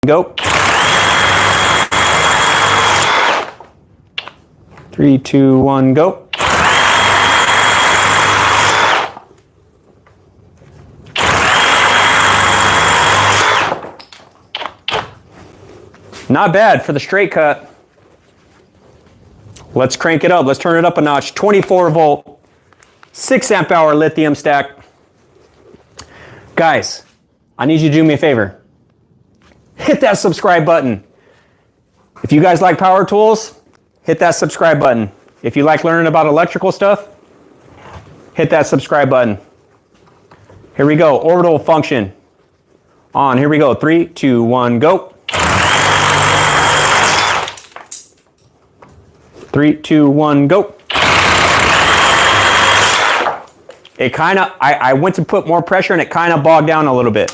go. 3, 2, 1, go. Not bad for the straight cut. Let's crank it up. Let's turn it up a notch. 24 volt, 6 amp hour lithium stack. Guys, I need you to do me a favor. Hit that subscribe button. If you guys like power tools, hit that subscribe button. If you like learning about electrical stuff, hit that subscribe button. Here we go. Orbital function on. Here we go. 3, 2, 1, go. 3, 2, 1, go. It kind of, I went to put more pressure and it kind of bogged down a little bit.